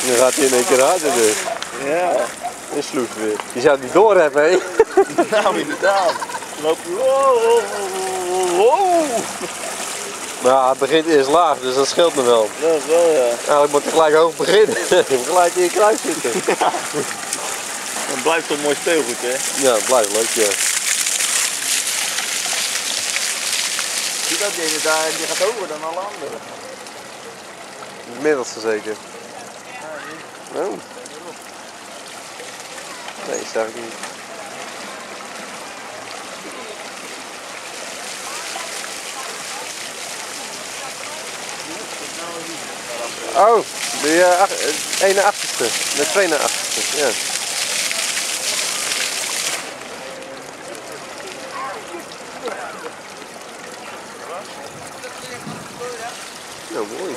Dan gaat hij in één keer harder dus. Ja. En sloeg weer. Je zou het niet door hebben, hè? Nou, inderdaad. Dan loop je... Wow, wow. Nou, het begint eerst laag, dus dat scheelt me wel. Dat is wel, ja. Eigenlijk moet je gelijk hoog beginnen. Gelijk in je kruis zitten. Ja. Dan blijft toch mooi speelgoed, hè? Ja, het blijft leuk, ja. Zie dat die daar, die gaat over dan alle anderen. Het middelste zeker. Oh. Nee, dat zag ik niet. Oh, de ene achterste. De tweede achterste, ja. Nou, mooi.